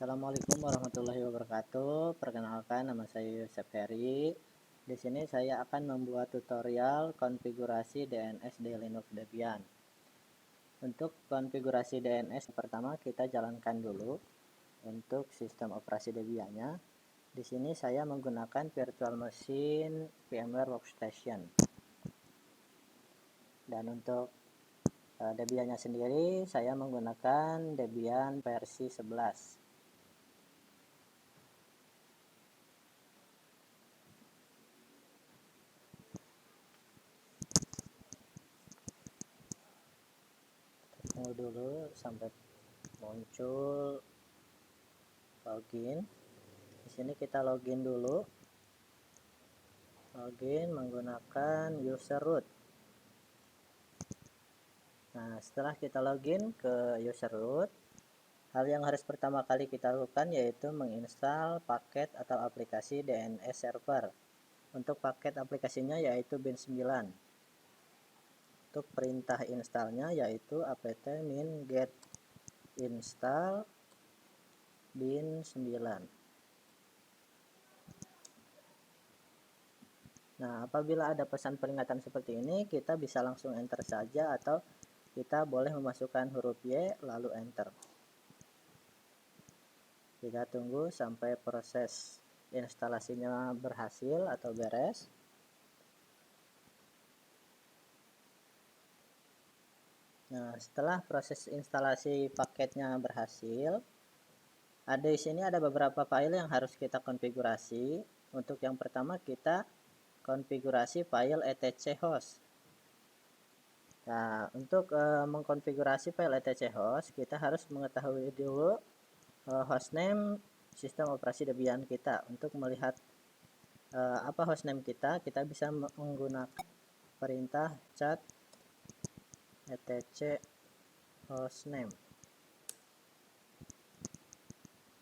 Assalamualaikum warahmatullahi wabarakatuh. Perkenalkan, nama saya Yosef Heri. Di sini saya akan membuat tutorial konfigurasi DNS di Linux Debian. Untuk konfigurasi DNS pertama kita jalankan dulu untuk sistem operasi Debian-nya. Di sini saya menggunakan virtual machine VMware Workstation. Dan untuk Debian-nya sendiri saya menggunakan Debian versi 11. Tunggu dulu sampai muncul login. Di sini kita login dulu. Login menggunakan user root. Nah, setelah kita login ke user root, hal yang harus pertama kali kita lakukan yaitu menginstal paket atau aplikasi DNS server. Untuk paket aplikasinya yaitu bin9. Untuk perintah installnya yaitu apt-min get install bin9. Nah, apabila ada pesan peringatan seperti ini, kita bisa langsung enter saja atau kita boleh memasukkan huruf Y lalu enter. Kita tunggu sampai proses instalasinya berhasil atau beres. Nah, setelah proses instalasi paketnya berhasil, di sini ada beberapa file yang harus kita konfigurasi. Untuk yang pertama kita konfigurasi file etc host. Nah, untuk mengkonfigurasi file etc host, kita harus mengetahui dulu hostname sistem operasi Debian kita. Untuk melihat apa hostname kita bisa menggunakan perintah cat etc hostname.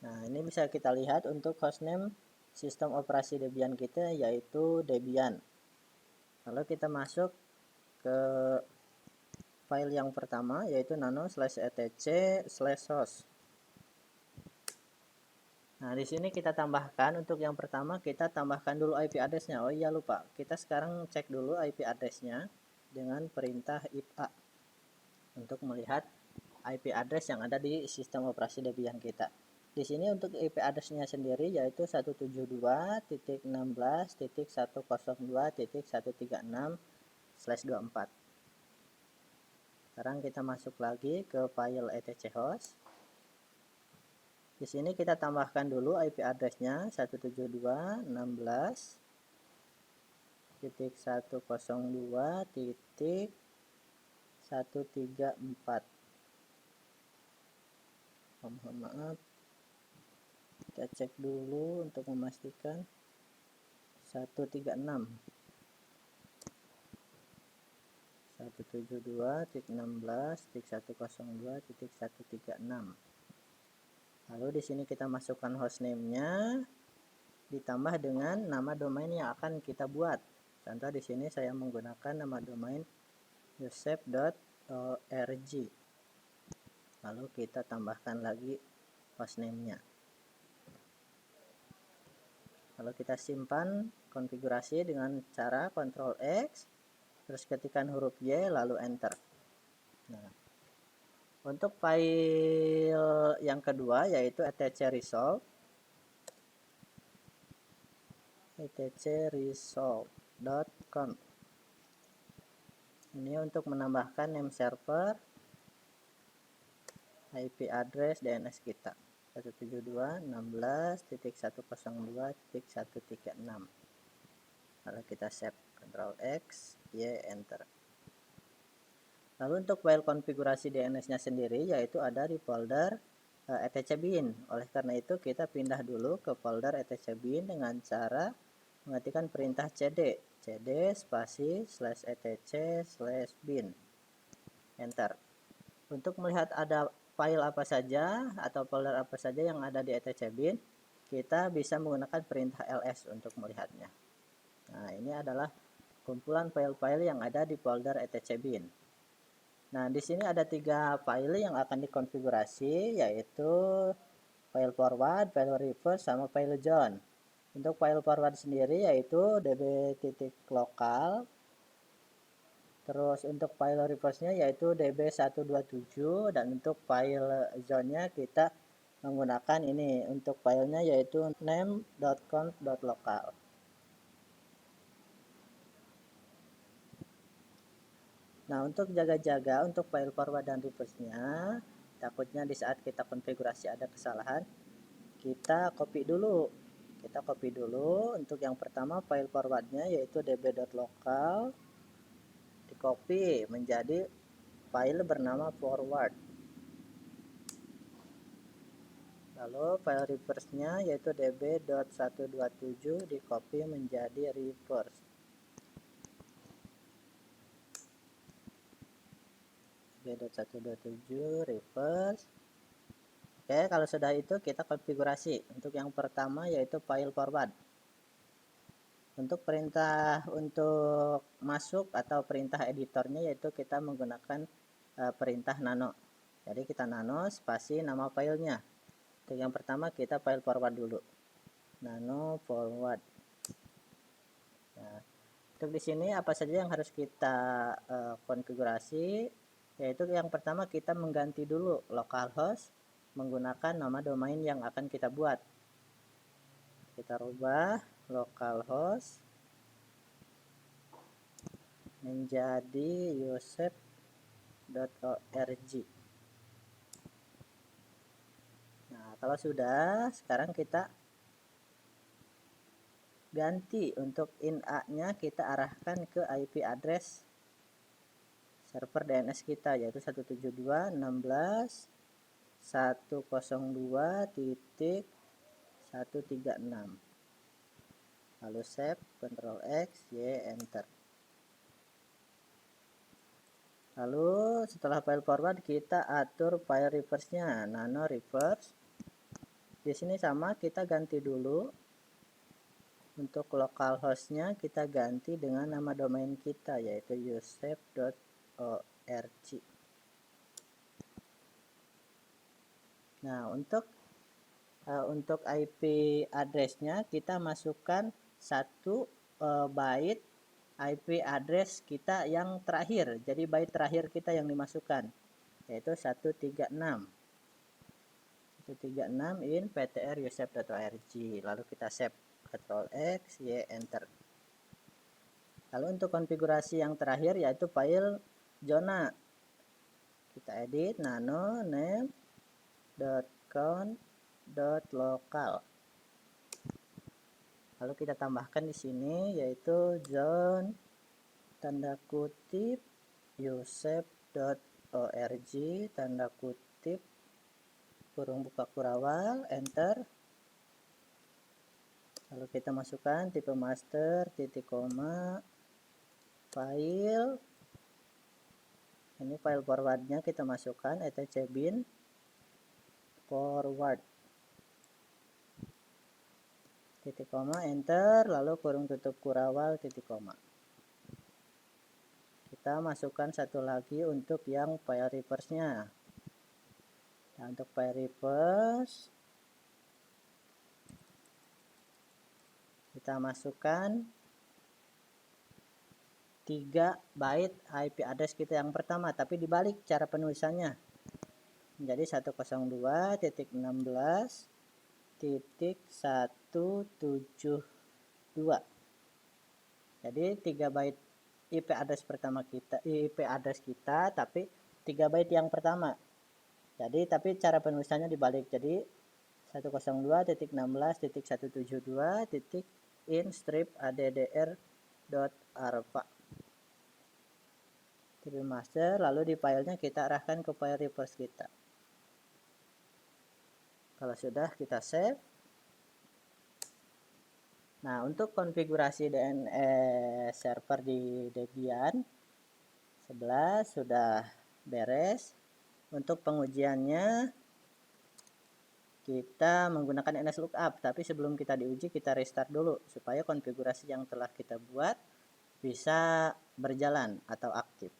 Nah, ini bisa kita lihat untuk hostname sistem operasi Debian kita yaitu Debian. Lalu kita masuk ke file yang pertama yaitu nano/etc/host. Nah, di sini kita tambahkan untuk yang pertama kita tambahkan dulu IP address-nya. Oh iya lupa, kita sekarang cek dulu IP address-nya dengan perintah ipa untuk melihat IP address yang ada di sistem operasi Debian kita. Di sini untuk IP address-nya sendiri yaitu 172.16.102.136/24. Sekarang kita masuk lagi ke file etc host. Di sini kita tambahkan dulu IP address-nya 172.16.102.134. Mohon maaf, kita cek dulu untuk memastikan 136. 172.16.102.136. Lalu di sini kita masukkan hostname-nya ditambah dengan nama domain yang akan kita buat. Contoh di sini saya menggunakan nama domain yosef.org. Lalu kita tambahkan lagi hostname-nya. Lalu kita simpan konfigurasi dengan cara Ctrl X, terus ketikkan huruf Y lalu enter. Nah, untuk file yang kedua yaitu etcresolve.com. Ini untuk menambahkan name server, IP address DNS kita 172.16.102.136. Lalu kita save, Ctrl X, Y, enter. Lalu untuk file konfigurasi DNS-nya sendiri yaitu ada di folder etc-bin. Oleh karena itu kita pindah dulu ke folder etc-bin dengan cara mengetikkan perintah cd spasi /etc/bin. Enter. Untuk melihat ada file apa saja atau folder apa saja yang ada di etc-bin, kita bisa menggunakan perintah ls untuk melihatnya. Nah, ini adalah kumpulan file-file yang ada di folder etc-bin. Nah, di sini ada 3 file yang akan dikonfigurasi yaitu file forward, file reverse, sama file join. Untuk file forward sendiri yaitu db.local. Terus untuk file reverse-nya yaitu db127, dan untuk file zone-nya kita menggunakan ini. Untuk filenya yaitu name.conf.local. Nah, untuk jaga-jaga untuk file forward dan reverse-nya, takutnya di saat kita konfigurasi ada kesalahan, kita copy dulu. Untuk yang pertama file forward-nya yaitu db.local, di copy menjadi file bernama forward. Lalu file reverse-nya yaitu db.127, di copy menjadi reverse. db.127 reverse. Oke, kalau sudah itu kita konfigurasi. Untuk yang pertama yaitu file forward. Untuk perintah untuk masuk atau perintah editornya yaitu kita menggunakan perintah nano. Jadi kita nano spasi nama filenya. Untuk yang pertama kita file forward dulu. Nano forward. Nah, untuk di sini apa saja yang harus kita konfigurasi, yaitu yang pertama kita mengganti dulu localhost menggunakan nama domain yang akan kita buat. Kita rubah localhost menjadi yosef.org. Nah, kalau sudah, sekarang kita ganti untuk INA-nya kita arahkan ke IP address server DNS kita yaitu 172.16.102.136. Lalu save, Ctrl X, Y, enter. Lalu setelah file forward kita atur file reverse-nya, nano reverse. Di sini sama kita ganti dulu. Untuk localhost-nya kita ganti dengan nama domain kita yaitu yosef.org. Nah, untuk IP address-nya kita masukkan 1 byte IP address kita yang terakhir. Jadi byte terakhir kita yang dimasukkan yaitu 136 in ptr-yosef.org. Lalu kita save, Ctrl X, Y, enter. Lalu untuk konfigurasi yang terakhir yaitu file zona. Kita edit nano name.conf.local. Lalu kita tambahkan di sini yaitu zone tanda kutip yosef.org tanda kutip kurung buka kurawal, enter. Lalu kita masukkan tipe master titik koma file. Ini file forwardnya kita masukkan etc bin forward titik koma, enter. Lalu kurung tutup kurawal titik koma. Kita masukkan satu lagi untuk yang file reverse-nya. Nah, untuk file reverse kita masukkan 3 byte IP address kita yang pertama, tapi dibalik cara penulisannya menjadi 102.16.172. Jadi 3 byte IP address pertama kita, tapi 3 byte yang pertama. Jadi tapi cara penulisannya dibalik. Jadi 102.16.172.in strip addr.arpa. Tipe master, lalu di filenya kita arahkan ke file reverse kita. Kalau sudah kita save. Nah, untuk konfigurasi DNS server di Debian 11 sudah beres. Untuk pengujiannya kita menggunakan nslookup, tapi sebelum kita diuji kita restart dulu supaya konfigurasi yang telah kita buat bisa berjalan atau aktif.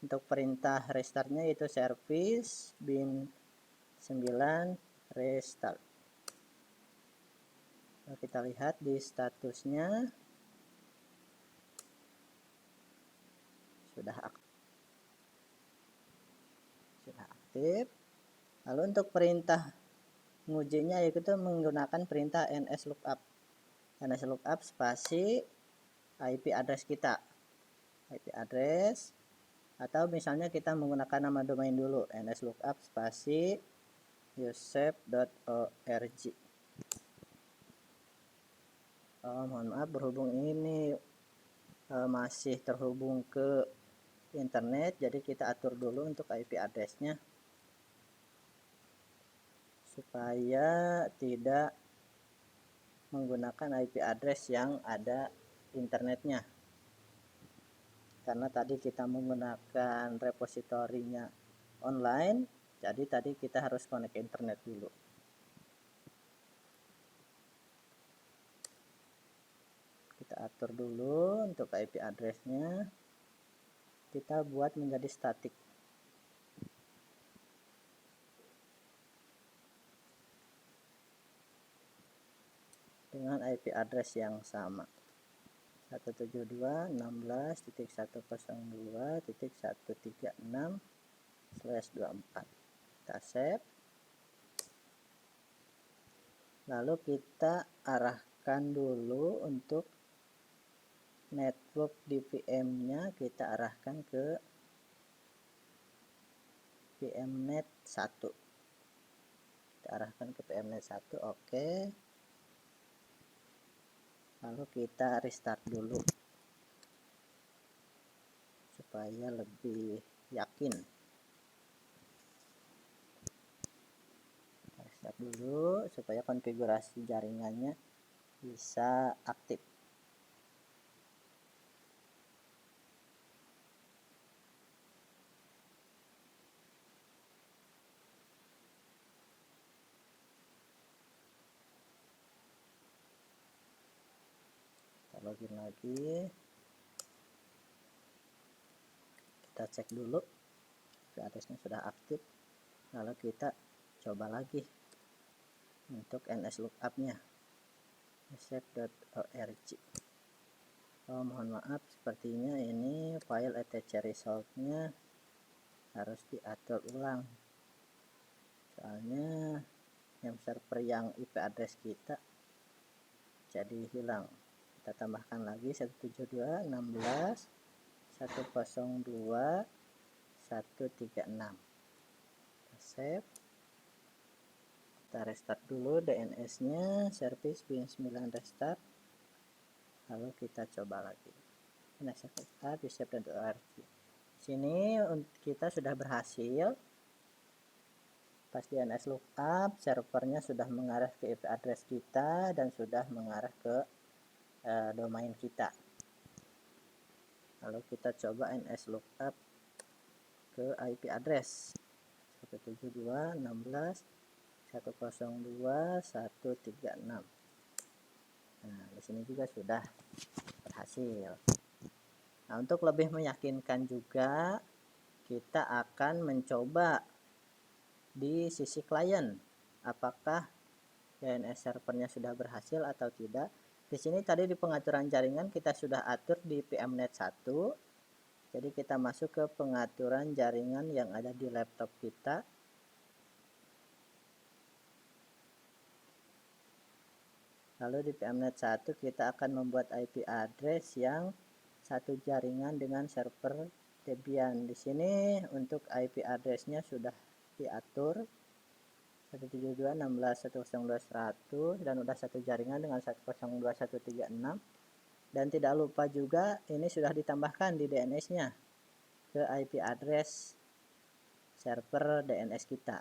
Untuk perintah restartnya yaitu service bin 9 restart. Nah, kita lihat di statusnya sudah aktif. Lalu untuk perintah ngujinya yaitu menggunakan perintah nslookup. nslookup spasi IP address kita. IP address, atau misalnya kita menggunakan nama domain dulu, nslookup spasi usep.org. Mohon maaf, berhubung ini masih terhubung ke internet, jadi kita atur dulu untuk IP addressnya supaya tidak menggunakan IP address yang ada internetnya, karena tadi kita menggunakan repositorinya online, jadi tadi kita harus connect internet dulu. Kita atur dulu untuk IP addressnya, kita buat menjadi statik. Dengan IP address yang sama, 172.16.102.136/24. Kita save. Lalu kita arahkan dulu untuk network di VM-nya, kita arahkan ke VMnet 1. Kita arahkan ke VMnet 1, oke. Lalu kita restart dulu supaya lebih yakin. Restart dulu supaya konfigurasi jaringannya bisa aktif. Kita login lagi, kita cek dulu addressnya sudah aktif. Lalu kita coba lagi untuk nslookup-nya usep.org. Mohon maaf, sepertinya ini file etc result-nya harus diatur ulang, soalnya yang server yang IP address kita jadi hilang. Kita tambahkan lagi 172.16.102.136. Kita save. Kita restart dulu DNS-nya, service pin 9 restart. Lalu kita coba lagi. Nslookup usep.org. Sini kita sudah berhasil. Pas di nslookup, servernya sudah mengarah ke IP address kita dan sudah mengarah ke domain kita. Lalu kita coba nslookup ke IP address 172.16.102.136. Nah, di sini juga sudah berhasil. Nah, untuk lebih meyakinkan juga, kita akan mencoba di sisi klien apakah DNS servernya sudah berhasil atau tidak. Di sini tadi di pengaturan jaringan kita sudah atur di VMnet 1. Jadi kita masuk ke pengaturan jaringan yang ada di laptop kita. Lalu di VMnet 1 kita akan membuat IP address yang satu jaringan dengan server Debian. Di sini untuk IP address-nya sudah diatur 172.16.102.100 dan udah satu jaringan dengan 102.136, dan tidak lupa juga ini sudah ditambahkan di DNS-nya ke IP address server DNS kita.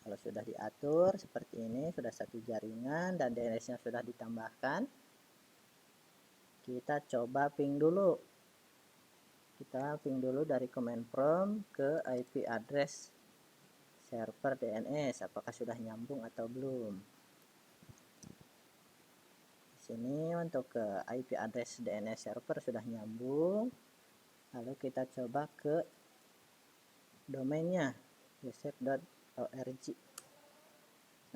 Kalau sudah diatur seperti ini, sudah satu jaringan dan DNS-nya sudah ditambahkan, kita coba ping dulu. Kita ping dulu dari command prompt ke IP address server DNS, apakah sudah nyambung atau belum. Di sini untuk ke IP address DNS server sudah nyambung. Lalu kita coba ke domainnya usep.org.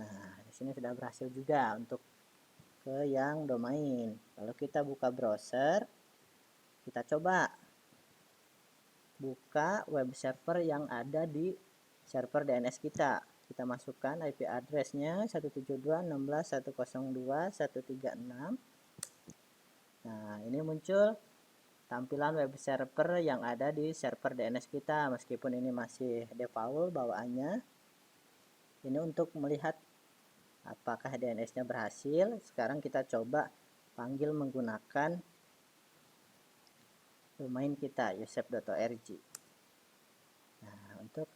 Nah, di sini sudah berhasil juga untuk ke yang domain. Kalau kita buka browser, kita coba buka web server yang ada di server DNS kita. Kita masukkan IP address-nya 172.16.102.136. Nah, ini muncul tampilan web server yang ada di server DNS kita. Meskipun ini masih default bawaannya. Ini untuk melihat apakah DNS-nya berhasil. Sekarang kita coba panggil menggunakan domain kita, yosep.org. Nah, untuk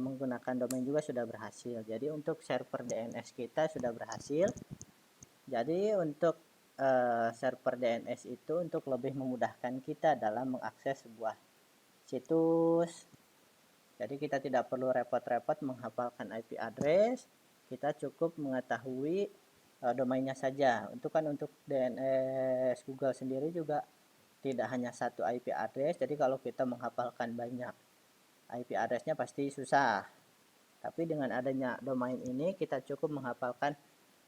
menggunakan domain juga sudah berhasil. Jadi untuk server DNS kita sudah berhasil. Jadi untuk server DNS itu untuk lebih memudahkan kita dalam mengakses sebuah situs. Jadi kita tidak perlu repot-repot menghafalkan IP address. Kita cukup mengetahui domainnya saja. Untuk DNS Google sendiri juga tidak hanya satu IP address. Jadi kalau kita menghafalkan banyak IP address-nya pasti susah. Tapi dengan adanya domain ini kita cukup menghafalkan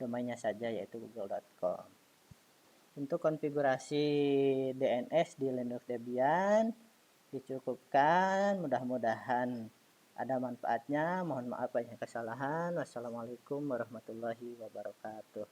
domainnya saja, yaitu google.com. Untuk konfigurasi DNS di Linux Debian dicukupkan. Mudah-mudahan ada manfaatnya. Mohon maaf banyak kesalahan. Wassalamualaikum warahmatullahi wabarakatuh.